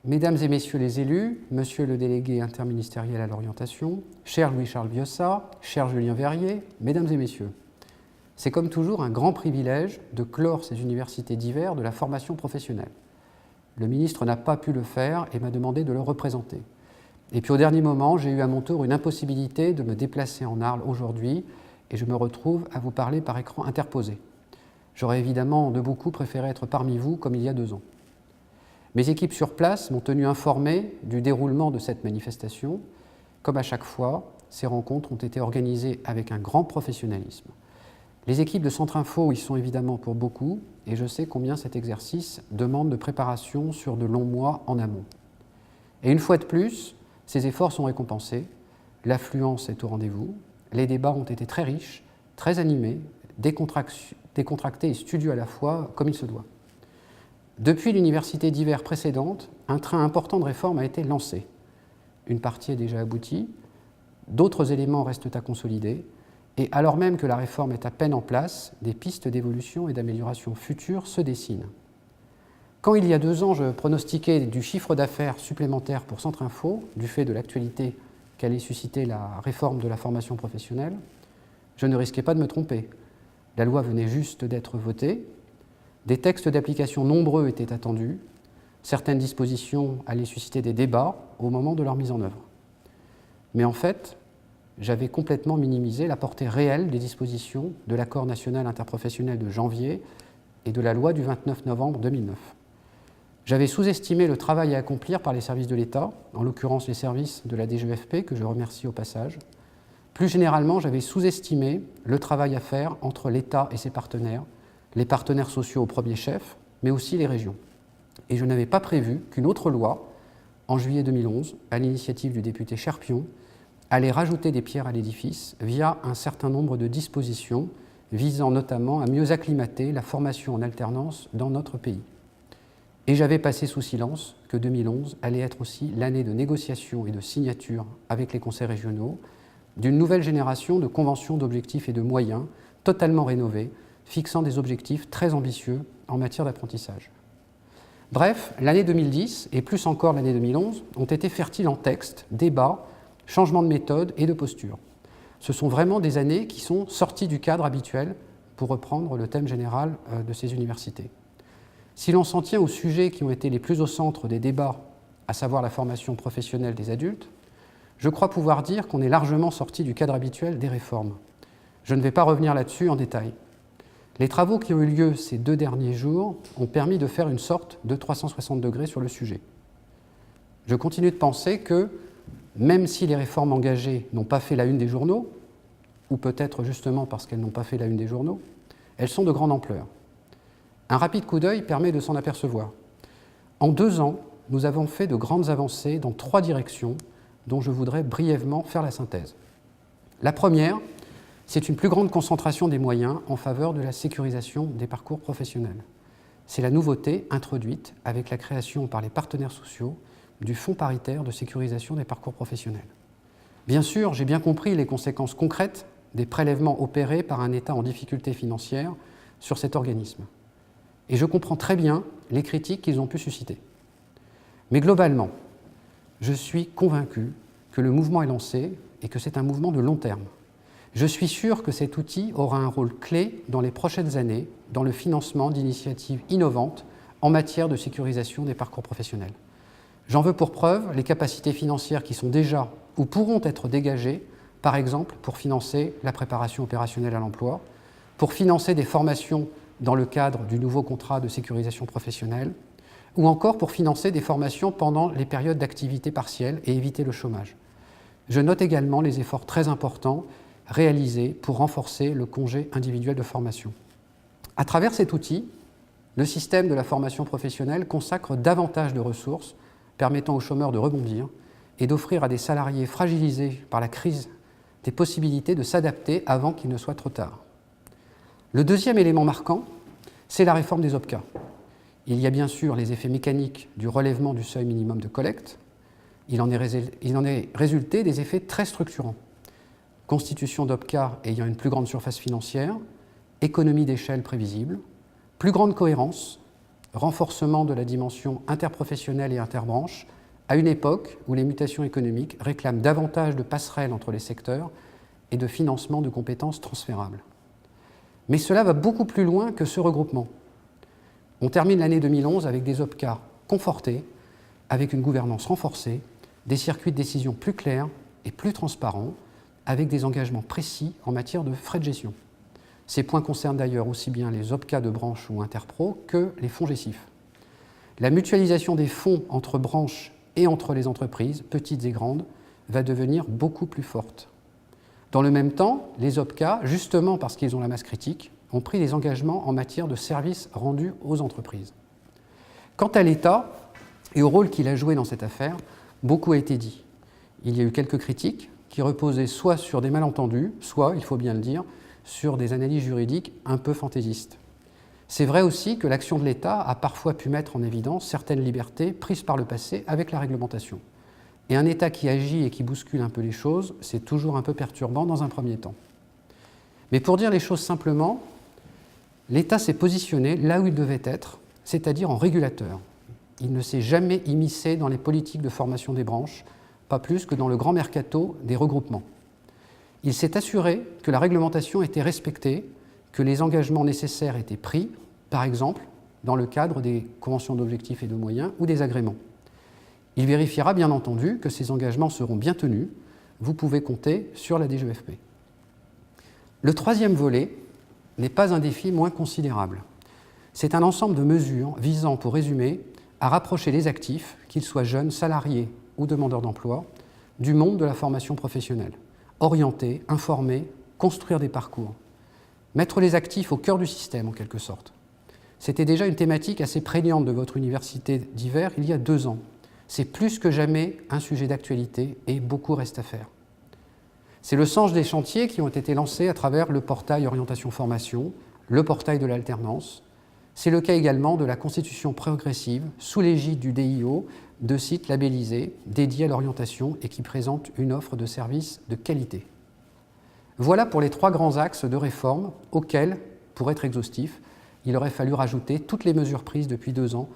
Mesdames et messieurs les élus, monsieur le délégué interministériel à l'orientation, cher Louis-Charles Biosat, cher Julien Verrier, mesdames et messieurs, c'est comme toujours un grand privilège de clore ces universités d'hiver de la formation professionnelle. Le ministre n'a pas pu le faire et m'a demandé de le représenter. Et puis au dernier moment, j'ai eu à mon tour une impossibilité de me déplacer en Arles aujourd'hui et je me retrouve à vous parler par écran interposé. J'aurais évidemment de beaucoup préféré être parmi vous comme il y a 2 ans. Mes équipes sur place m'ont tenu informé du déroulement de cette manifestation. Comme à chaque fois, ces rencontres ont été organisées avec un grand professionnalisme. Les équipes de Centre Info y sont évidemment pour beaucoup, et je sais combien cet exercice demande de préparation sur de longs mois en amont. Et une fois de plus, ces efforts sont récompensés, l'affluence est au rendez-vous, les débats ont été très riches, très animés, décontractés et studieux à la fois, comme il se doit. Depuis l'université d'hiver précédente, un train important de réforme a été lancé. Une partie est déjà aboutie, d'autres éléments restent à consolider, et alors même que la réforme est à peine en place, des pistes d'évolution et d'amélioration futures se dessinent. Quand il y a 2 ans, je pronostiquais du chiffre d'affaires supplémentaire pour Centre Info, du fait de l'actualité qu'allait susciter la réforme de la formation professionnelle, je ne risquais pas de me tromper. La loi venait juste d'être votée, des textes d'application nombreux étaient attendus, certaines dispositions allaient susciter des débats au moment de leur mise en œuvre. Mais en fait, j'avais complètement minimisé la portée réelle des dispositions de l'accord national interprofessionnel de janvier et de la loi du 29 novembre 2009. J'avais sous-estimé le travail à accomplir par les services de l'État, en l'occurrence les services de la DGEFP, que je remercie au passage. Plus généralement, j'avais sous-estimé le travail à faire entre l'État et ses partenaires, les partenaires sociaux au premier chef, mais aussi les régions. Et je n'avais pas prévu qu'une autre loi, en juillet 2011, à l'initiative du député Cherpion, allait rajouter des pierres à l'édifice via un certain nombre de dispositions visant notamment à mieux acclimater la formation en alternance dans notre pays. Et j'avais passé sous silence que 2011 allait être aussi l'année de négociation et de signature avec les conseils régionaux d'une nouvelle génération de conventions d'objectifs et de moyens totalement rénovées, fixant des objectifs très ambitieux en matière d'apprentissage. Bref, l'année 2010 et plus encore l'année 2011 ont été fertiles en textes, débats, changements de méthode et de posture. Ce sont vraiment des années qui sont sorties du cadre habituel, pour reprendre le thème général de ces universités. Si l'on s'en tient aux sujets qui ont été les plus au centre des débats, à savoir la formation professionnelle des adultes, je crois pouvoir dire qu'on est largement sorti du cadre habituel des réformes. Je ne vais pas revenir là-dessus en détail. Les travaux qui ont eu lieu ces 2 derniers jours ont permis de faire une sorte de 360 degrés sur le sujet. Je continue de penser que, même si les réformes engagées n'ont pas fait la une des journaux, ou peut-être justement parce qu'elles n'ont pas fait la une des journaux, elles sont de grande ampleur. Un rapide coup d'œil permet de s'en apercevoir. En 2 ans, nous avons fait de grandes avancées dans 3 directions dont je voudrais brièvement faire la synthèse. La première, c'est une plus grande concentration des moyens en faveur de la sécurisation des parcours professionnels. C'est la nouveauté introduite avec la création par les partenaires sociaux du Fonds paritaire de sécurisation des parcours professionnels. Bien sûr, j'ai bien compris les conséquences concrètes des prélèvements opérés par un État en difficulté financière sur cet organisme. Et je comprends très bien les critiques qu'ils ont pu susciter. Mais globalement, je suis convaincu que le mouvement est lancé et que c'est un mouvement de long terme. Je suis sûr que cet outil aura un rôle clé dans les prochaines années dans le financement d'initiatives innovantes en matière de sécurisation des parcours professionnels. J'en veux pour preuve les capacités financières qui sont déjà ou pourront être dégagées, par exemple pour financer la préparation opérationnelle à l'emploi, pour financer des formations dans le cadre du nouveau contrat de sécurisation professionnelle, ou encore pour financer des formations pendant les périodes d'activité partielle et éviter le chômage. Je note également les efforts très importants réalisés pour renforcer le congé individuel de formation. À travers cet outil, le système de la formation professionnelle consacre davantage de ressources permettant aux chômeurs de rebondir et d'offrir à des salariés fragilisés par la crise des possibilités de s'adapter avant qu'il ne soit trop tard. Le deuxième élément marquant, c'est la réforme des OPCA. Il y a bien sûr les effets mécaniques du relèvement du seuil minimum de collecte. Il en est résulté des effets très structurants. Constitution d'OPCA ayant une plus grande surface financière, économie d'échelle prévisible, plus grande cohérence renforcement de la dimension interprofessionnelle et interbranche, à une époque où les mutations économiques réclament davantage de passerelles entre les secteurs et de financement de compétences transférables. Mais cela va beaucoup plus loin que ce regroupement. On termine l'année 2011 avec des OPCA confortés, avec une gouvernance renforcée, des circuits de décision plus clairs et plus transparents, avec des engagements précis en matière de frais de gestion. Ces points concernent d'ailleurs aussi bien les OPCA de branche ou interpro que les fonds GESIF. La mutualisation des fonds entre branches et entre les entreprises, petites et grandes, va devenir beaucoup plus forte. Dans le même temps, les OPCA, justement parce qu'ils ont la masse critique, ont pris des engagements en matière de services rendus aux entreprises. Quant à l'État et au rôle qu'il a joué dans cette affaire, beaucoup a été dit. Il y a eu quelques critiques qui reposaient soit sur des malentendus, soit, il faut bien le dire, sur des analyses juridiques un peu fantaisistes. C'est vrai aussi que l'action de l'État a parfois pu mettre en évidence certaines libertés prises par le passé avec la réglementation. Et un État qui agit et qui bouscule un peu les choses, c'est toujours un peu perturbant dans un premier temps. Mais pour dire les choses simplement, l'État s'est positionné là où il devait être, c'est-à-dire en régulateur. Il ne s'est jamais immiscé dans les politiques de formation des branches, pas plus que dans le grand mercato des regroupements. Il s'est assuré que la réglementation était respectée, que les engagements nécessaires étaient pris, par exemple dans le cadre des conventions d'objectifs et de moyens ou des agréments. Il vérifiera bien entendu que ces engagements seront bien tenus. Vous pouvez compter sur la DGEFP. Le troisième volet n'est pas un défi moins considérable. C'est un ensemble de mesures visant, pour résumer, à rapprocher les actifs, qu'ils soient jeunes, salariés ou demandeurs d'emploi, du monde de la formation professionnelle. Orienter, informer, construire des parcours. Mettre les actifs au cœur du système, en quelque sorte. C'était déjà une thématique assez prégnante de votre université d'hiver il y a 2 ans. C'est plus que jamais un sujet d'actualité et beaucoup reste à faire. C'est le sens des chantiers qui ont été lancés à travers le portail orientation-formation, le portail de l'alternance. C'est le cas également de la constitution progressive, sous l'égide du DIO, de sites labellisés, dédiés à l'orientation et qui présentent une offre de services de qualité. Voilà pour les 3 grands axes de réforme auxquels, pour être exhaustif, il aurait fallu rajouter toutes les mesures prises depuis 2 ans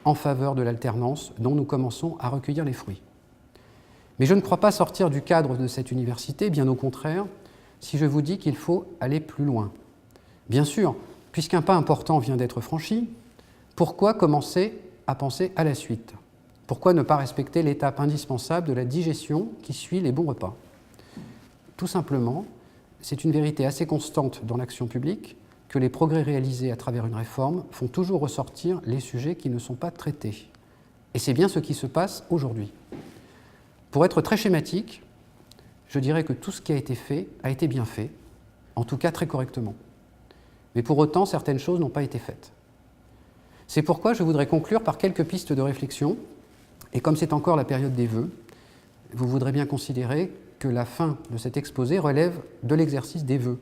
en faveur de l'alternance dont nous commençons à recueillir les fruits. Mais je ne crois pas sortir du cadre de cette université, bien au contraire, si je vous dis qu'il faut aller plus loin. Bien sûr, puisqu'un pas important vient d'être franchi, pourquoi commencer à penser à la suite ? Pourquoi ne pas respecter l'étape indispensable de la digestion qui suit les bons repas ? Tout simplement, c'est une vérité assez constante dans l'action publique que les progrès réalisés à travers une réforme font toujours ressortir les sujets qui ne sont pas traités. Et c'est bien ce qui se passe aujourd'hui. Pour être très schématique, je dirais que tout ce qui a été bien fait, en tout cas très correctement. Mais pour autant, certaines choses n'ont pas été faites. C'est pourquoi je voudrais conclure par quelques pistes de réflexion. Et comme c'est encore la période des vœux, vous voudrez bien considérer que la fin de cet exposé relève de l'exercice des vœux.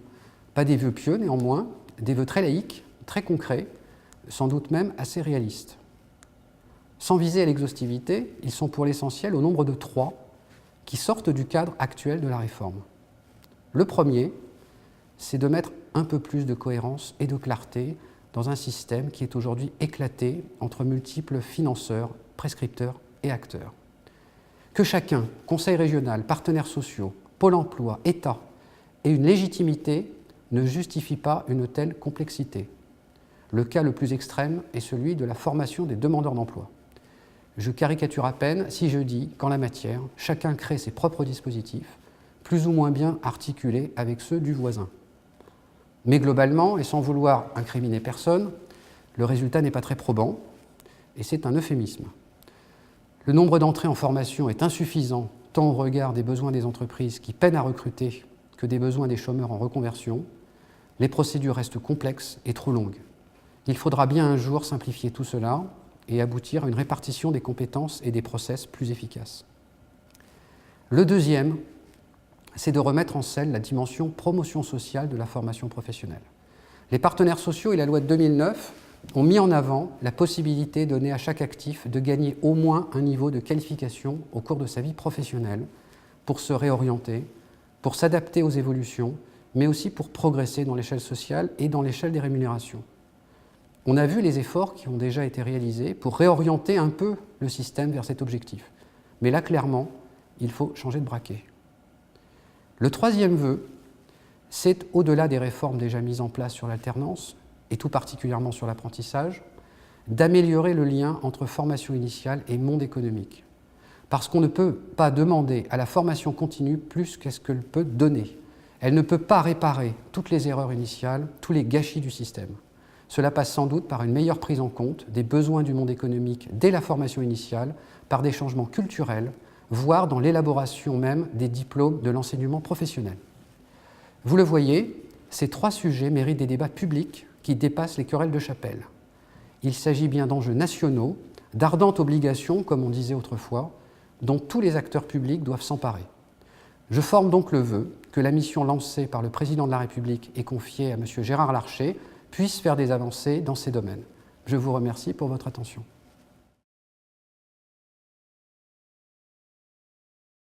Pas des vœux pieux néanmoins, des vœux très laïques, très concrets, sans doute même assez réalistes. Sans viser à l'exhaustivité, ils sont pour l'essentiel au nombre de 3 qui sortent du cadre actuel de la réforme. Le premier, c'est de mettre un peu plus de cohérence et de clarté dans un système qui est aujourd'hui éclaté entre multiples financeurs, prescripteurs et acteurs. Que chacun, conseil régional, partenaires sociaux, Pôle emploi, État, ait une légitimité ne justifie pas une telle complexité. Le cas le plus extrême est celui de la formation des demandeurs d'emploi. Je caricature à peine si je dis qu'en la matière, chacun crée ses propres dispositifs, plus ou moins bien articulés avec ceux du voisin. Mais globalement, et sans vouloir incriminer personne, le résultat n'est pas très probant, et c'est un euphémisme. Le nombre d'entrées en formation est insuffisant tant au regard des besoins des entreprises qui peinent à recruter que des besoins des chômeurs en reconversion. Les procédures restent complexes et trop longues. Il faudra bien un jour simplifier tout cela et aboutir à une répartition des compétences et des process plus efficaces. Le deuxième, c'est de remettre en scène la dimension promotion sociale de la formation professionnelle. Les partenaires sociaux et la loi de 2009 ont mis en avant la possibilité donnée à chaque actif de gagner au moins un niveau de qualification au cours de sa vie professionnelle pour se réorienter, pour s'adapter aux évolutions, mais aussi pour progresser dans l'échelle sociale et dans l'échelle des rémunérations. On a vu les efforts qui ont déjà été réalisés pour réorienter un peu le système vers cet objectif. Mais là, clairement, il faut changer de braquet. Le troisième vœu, c'est, au-delà des réformes déjà mises en place sur l'alternance, et tout particulièrement sur l'apprentissage, d'améliorer le lien entre formation initiale et monde économique. Parce qu'on ne peut pas demander à la formation continue plus qu'est-ce qu'elle peut donner. Elle ne peut pas réparer toutes les erreurs initiales, tous les gâchis du système. Cela passe sans doute par une meilleure prise en compte des besoins du monde économique dès la formation initiale, par des changements culturels, voire dans l'élaboration même des diplômes de l'enseignement professionnel. Vous le voyez, ces trois sujets méritent des débats publics qui dépassent les querelles de chapelle. Il s'agit bien d'enjeux nationaux, d'ardentes obligations, comme on disait autrefois, dont tous les acteurs publics doivent s'emparer. Je forme donc le vœu que la mission lancée par le Président de la République et confiée à M. Gérard Larcher puisse faire des avancées dans ces domaines. Je vous remercie pour votre attention.